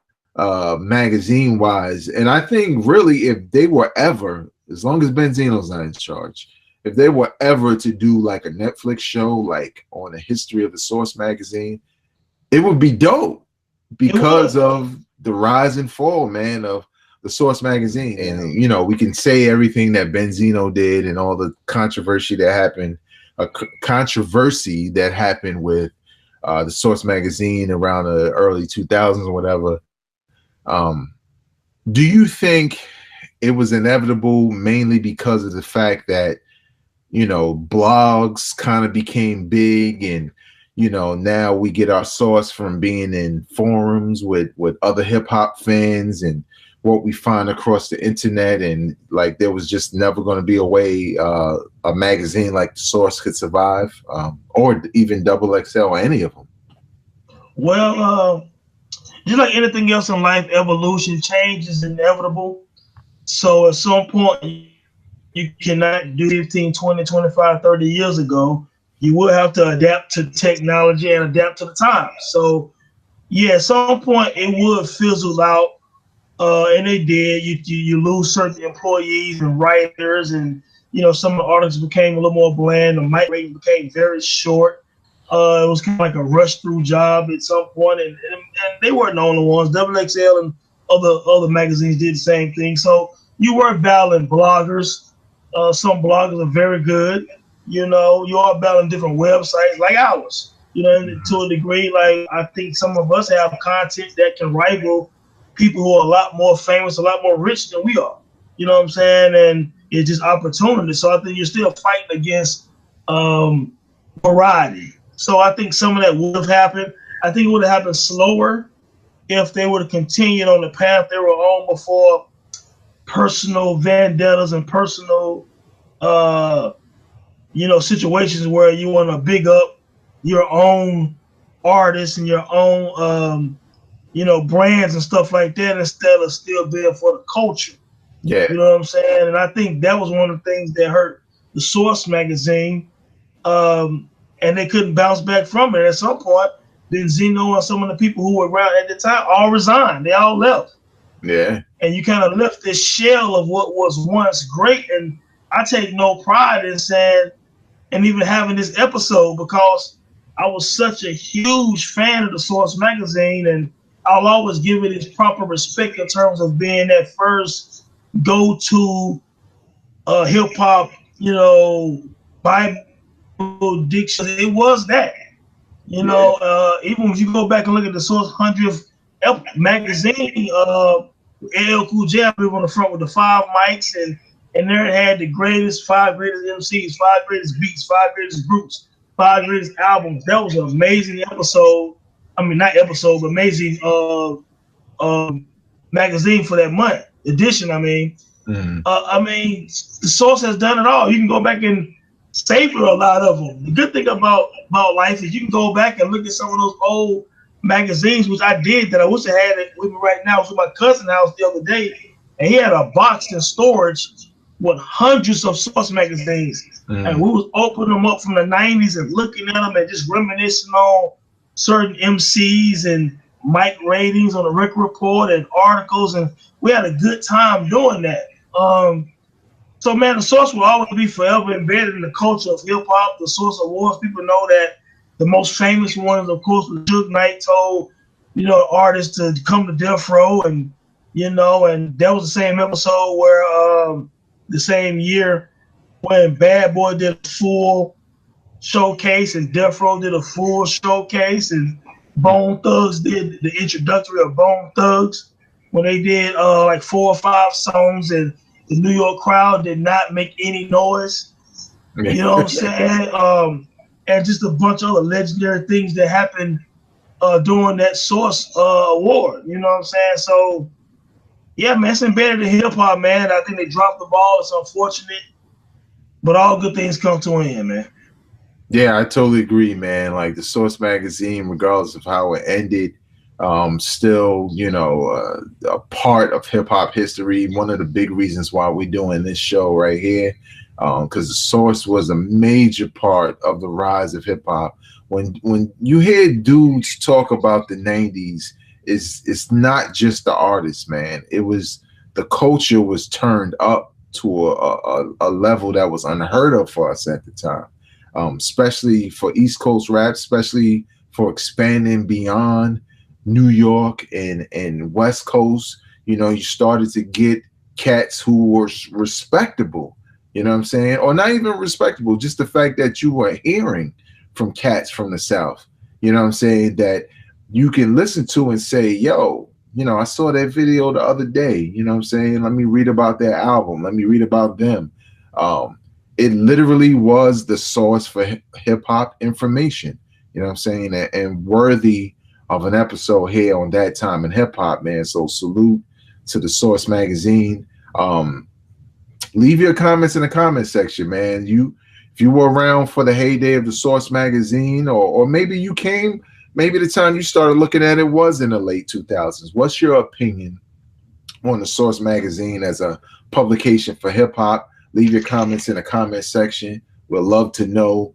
magazine wise. And I think really if they were ever, as long as Benzino's not in charge, if they were ever to do like a Netflix show like on the history of the Source magazine, it would be dope because of the rise and fall, man, of the Source magazine. And you know, we can say everything that Benzino did and all the controversy that happened, with the Source magazine around the early 2000s or whatever. Do you think it was inevitable mainly because of the fact that, you know, blogs kind of became big and, you know, now we get our source from being in forums with other hip hop fans and what we find across the internet, and like there was just never going to be a way a magazine like The Source could survive, or even XXL or any of them? Well, just like anything else in life, evolution, change is inevitable. So at some point, you cannot do 15, 20, 25, 30 years ago. You will have to adapt to technology and adapt to the times. So yeah, at some point it would fizzle out. and they did. You lose certain employees and writers, and some of the artists became a little more bland. The mic rating became very short. It was kind of like a rush through job at some point, and they weren't the only ones. XXL and other magazines did the same thing. So you were battling bloggers. Some bloggers are very good. You are battling different websites like ours. And to a degree, like I think some of us have content that can rival people who are a lot more famous, a lot more rich than we are. You know what I'm saying? And it's just opportunity. So I think you're still fighting against variety. So I think some of that would have happened. I think it would have happened slower if they would have continued on the path they were on before personal vendettas and personal situations where you want to big up your own artists and your own brands and stuff like that instead of still being for the culture. Yeah. You know what I'm saying? And I think that was one of the things that hurt the Source magazine. And they couldn't bounce back from it. At some point, then Zeno and some of the people who were around at the time all resigned. They all left. Yeah. And you kind of left this shell of what was once great. And I take no pride in saying, and even having this episode, because I was such a huge fan of the Source magazine, and I'll always give it its proper respect in terms of being that first go-to hip hop, Bible dictionary. It was that, even when you go back and look at the Source 100th magazine, LL Cool J on the front with the 5 mics, and there it had the 5 greatest MCs, 5 greatest beats, 5 greatest groups, 5 greatest albums. That was an amazing episode. I mean, not episode, but amazing magazine for that month edition. I mean, the Source has done it all. You can go back and savor a lot of them. The good thing about life is you can go back and look at some of those old magazines, which I did, that I wish I had it with me right now. I was at my cousin's house the other day, and he had a box in storage with hundreds of Source magazines. And we was opening them up from the 90s and looking at them and just reminiscing on certain MCs and mic ratings on the record report and articles, and we had a good time doing that. So man, the Source will always be forever embedded in the culture of hip hop. The Source Awards, people know that the most famous ones, of course, was Suge Knight told artists to come to Death Row, and and that was the same episode where the same year when Bad Boy did a full showcase and Death Row did a full showcase, and Bone Thugs did the introductory of Bone Thugs when they did like 4 or 5 songs, and the New York crowd did not make any noise. You know what I'm saying? And just a bunch of other legendary things that happened during that Source award. You know what I'm saying? So yeah, man, it's embedded in hip hop, man. I think they dropped the ball. It's unfortunate, but all good things come to an end, man. Yeah, I totally agree, man. Like the Source magazine, regardless of how it ended, still, a part of hip hop history. One of the big reasons why we're doing this show right here, because the Source was a major part of the rise of hip hop. When you hear dudes talk about the 90s, it's not just the artists, man. It was the culture was turned up to a level that was unheard of for us at the time. Especially for East Coast rap, especially for expanding beyond New York and West Coast. You started to get cats who were respectable, you know what I'm saying? Or not even respectable, just the fact that you were hearing from cats from the South, you know what I'm saying, that you can listen to and say, yo, I saw that video the other day, you know what I'm saying? Let me read about their album. Let me read about them. It literally was the source for hip hop information, you know what I'm saying? And worthy of an episode here on That Time in Hip Hop, man. So salute to the Source magazine. Leave your comments in the comment section, man. If you were around for the heyday of the Source magazine, or maybe you came, maybe the time you started looking at it was in the late 2000s. What's your opinion on the Source magazine as a publication for hip hop? Leave your comments in the comment section. We'd love to know,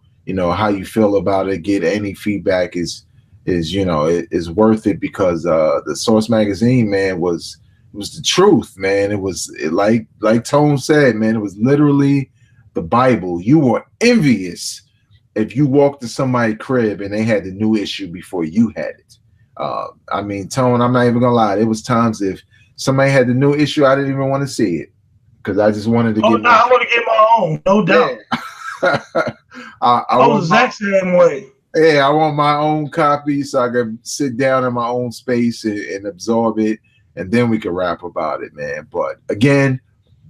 how you feel about it. Get any feedback is worth it, because the Source magazine, man, was was the truth, man. Like Tone said, man, it was literally the Bible. You were envious if you walked to somebody's crib and they had the new issue before you had it. I mean, Tone, I'm not even gonna lie. There was times if somebody had the new issue, I didn't even want to see it because I just wanted to get. I want to get my own, no doubt. Yeah. I was the exact same way. Yeah, I want my own copy so I can sit down in my own space and absorb it, and then we can rap about it, man. But again,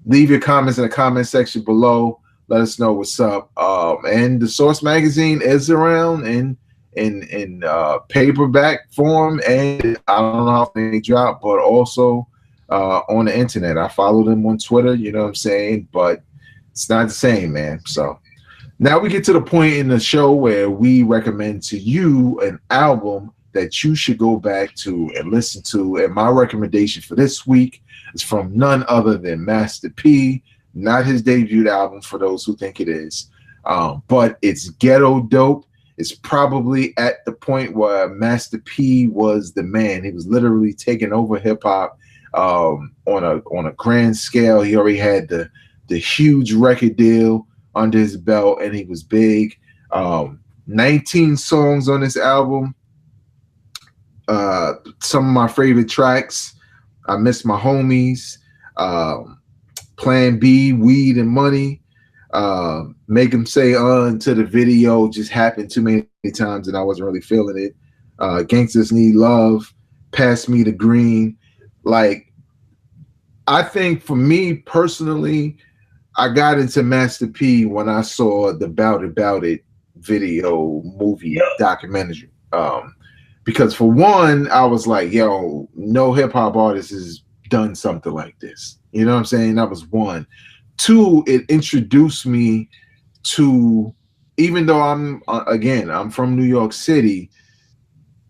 leave your comments in the comment section below. Let us know what's up. And the Source magazine is around in paperback form, and I don't know how they drop, but also on the internet. I follow them on Twitter, you know what I'm saying? But it's not the same, man. So now we get to the point in the show where we recommend to you an album that you should go back to and listen to. And my recommendation for this week is from none other than Master P, not his debut album for those who think it is, but it's Ghetto Dope. It's probably at the point where Master P was the man. He was literally taking over hip hop on a grand scale. He already had the huge record deal under his belt, and he was big. 19 songs on this album. Some of my favorite tracks: I Miss My Homies, Plan B, Weed and Money, Make Him Say into the video just happened too many times and I wasn't really feeling it. Gangsters Need Love, Pass Me the Green. Like, I think for me personally, I got into Master P when I saw the Bout It video movie documentary. Because for one, I was like, yo, no hip hop artist has done something like this. You know what I'm saying? That was one. Two, it introduced me to, even though I'm from New York City,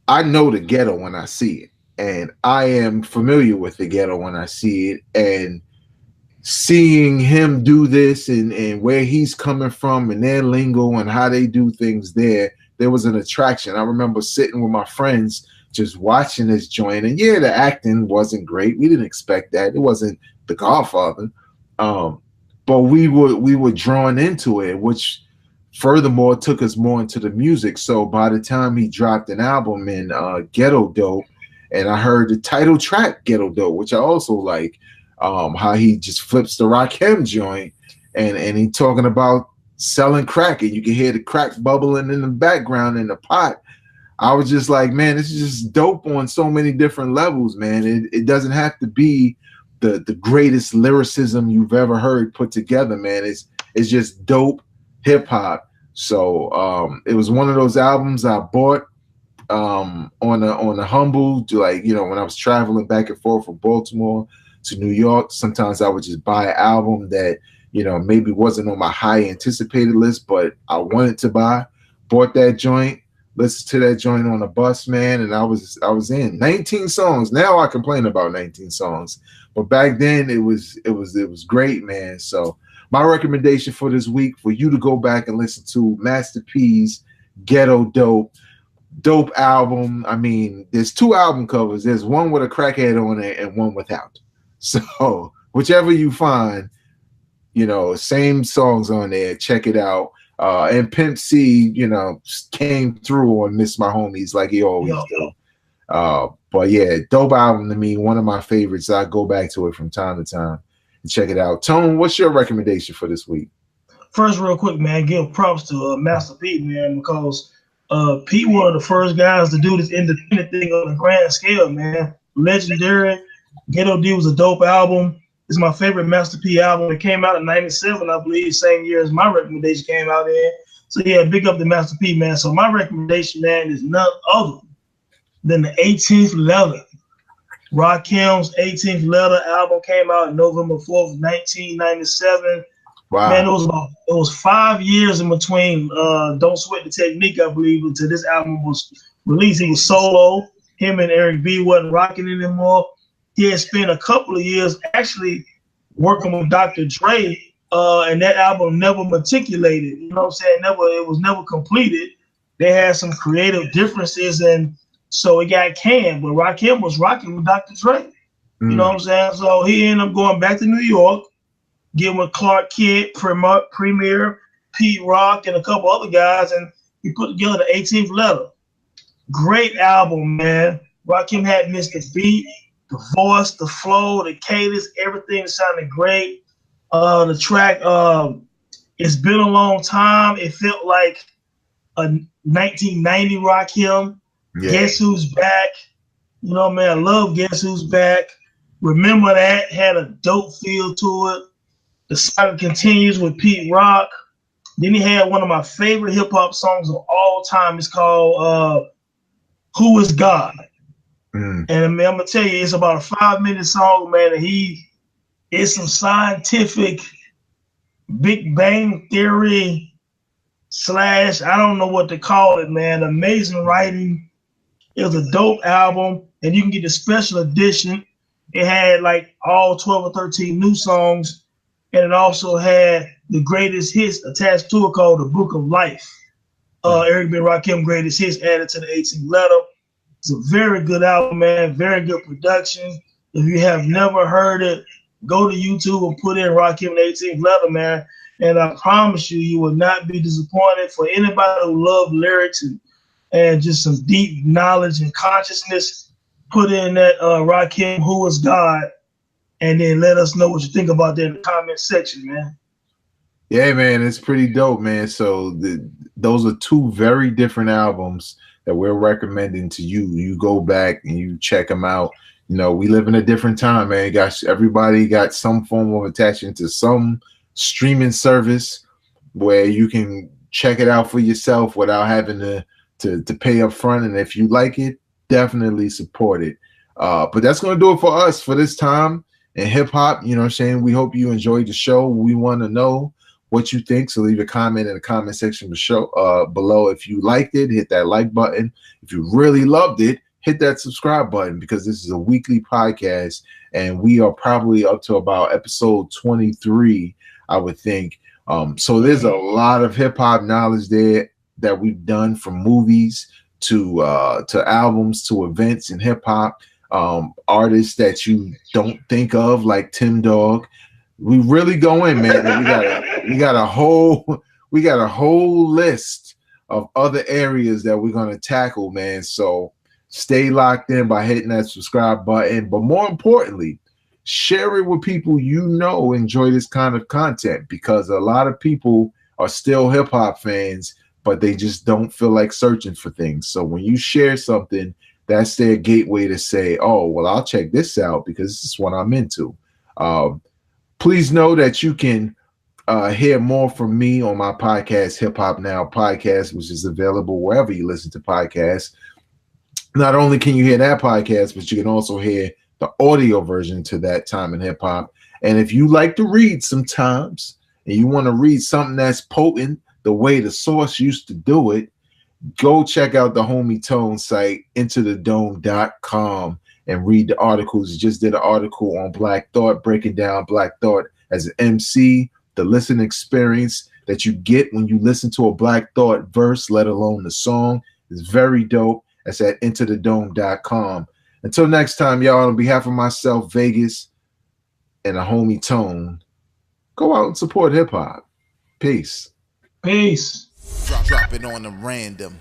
I know the ghetto when I see it. And I am familiar with the ghetto when I see it. And seeing him do this and where he's coming from and their lingo and how they do things there was an attraction. I remember sitting with my friends just watching this joint, and yeah, the acting wasn't great. We didn't expect that. It wasn't The Godfather, but we were drawn into it, which furthermore took us more into the music. So by the time he dropped an album in Ghetto Dope, and I heard the title track Ghetto Dope, which I also like, how he just flips the Rakim joint, and he talking about selling crack, and you can hear the crack bubbling in the background in the pot. I was just like, man, this is just dope on so many different levels, man. It doesn't have to be the greatest lyricism you've ever heard put together, man. It's just dope hip hop. So it was one of those albums I bought on a humble, like, you know, when I was traveling back and forth from Baltimore to New York. Sometimes I would just buy an album that, you know, maybe wasn't on my high anticipated list, but I wanted to buy. Bought that joint, listened to that joint on a bus, man, and I was in 19 songs. Now I complain about 19 songs, but back then it was great, man. So my recommendation for this week for you to go back and listen to Master P's Ghetto Dope album. I mean, there's two album covers. There's one with a crackhead on it and one without. So whichever you find, you know, same songs on there. Check it out. And Pimp C, you know, came through on Miss My Homies like he always do. But yeah, dope album to me. One of my favorites. I go back to it from time to time and check it out. Tone, what's your recommendation for this week? First, real quick, man, give props to Master P, man, because P one of the first guys to do this independent thing on a grand scale, man. Legendary. Ghetto D was a dope album. It's my favorite Master P album. It came out in '97, I believe, same year as my recommendation came out in. So yeah, big up to Master P, man. So my recommendation, man, is none other than the 18th Letter. Rakim's 18th Letter album came out November 4th, 1997. Wow. Man, it was 5 years in between Don't Sweat the Technique, I believe, until this album was released. He was solo. Him and Eric B wasn't rocking anymore. He had spent a couple of years actually working with Dr. Dre, and that album never matriculated. You know what I'm saying? It was never completed. They had some creative differences, and so it got canned. But Rakim was rocking with Dr. Dre. You know what I'm saying? So he ended up going back to New York, getting with Clark Kent, Premier, Pete Rock, and a couple other guys, and he put together the 18th Letter. Great album, man. Rakim had missed the beat, the voice, the flow, the cadence, everything sounded great. The track, It's Been a Long Time. It felt like a 1990 Rakim. Yeah. Guess Who's Back? You know, man, I love Guess Who's Back. Remember That had a dope feel to it. The saga continues with Pete Rock. Then he had one of my favorite hip hop songs of all time. It's called Who Is God? And I mean, I'm gonna tell you, it's about a 5-minute song, man. And it's some scientific Big Bang Theory / I don't know what to call it, man. Amazing writing. It was a dope album, and you can get the special edition. It had like all 12 or 13 new songs, and it also had the greatest hits attached to it called The Book of Life. Eric B. Rakim Greatest Hits added to the 18th Letter. It's a very good album, man. Very good production. If you have never heard it, go to YouTube and put in Rakim the 18th Letter, man. And I promise you, you will not be disappointed. For anybody who loves lyrics and just some deep knowledge and consciousness, put in that Rakim, Who Is God, and then let us know what you think about that in the comment section, man. Yeah, man, it's pretty dope, man. So those are two very different albums that we're recommending to you. You go back and you check them out. You know, we live in a different time, man. Everybody got some form of attachment to some streaming service where you can check it out for yourself without having to pay up front. And if you like it, definitely support it. But that's going to do it for us for this time in hip hop. You know what I'm saying? We hope you enjoyed the show. We want to know what you think, so leave a comment in the comment section below. If you liked it, hit that like button. If you really loved it, hit that subscribe button, because this is a weekly podcast, and we are probably up to about episode 23, I would think. So there's a lot of hip hop knowledge there that we've done, from movies to albums to events in hip hop, artists that you don't think of, like Tim Dog. We really go in, man. And we got a whole list of other areas that we're gonna tackle, man. So stay locked in by hitting that subscribe button. But more importantly, share it with people you know enjoy this kind of content, because a lot of people are still hip hop fans, but they just don't feel like searching for things. So when you share something, that's their gateway to say, oh, well, I'll check this out because this is what I'm into. Please know that you can hear more from me on my podcast, Hip Hop Now Podcast, which is available wherever you listen to podcasts. Not only can you hear that podcast, but you can also hear the audio version to that Time in Hip Hop. And if you like to read sometimes, and you want to read something that's potent the way The Source used to do it, go check out the homie Tone site, intothedome.com, and read the articles. He just did an article on Black Thought, breaking down Black Thought as an MC, the listening experience that you get when you listen to a Black Thought verse, let alone the song, is very dope. That's at intothedome.com. Until next time, y'all, on behalf of myself, Vegas, and a homie Tone, go out and support hip hop. Peace. Peace. Drop it on the random.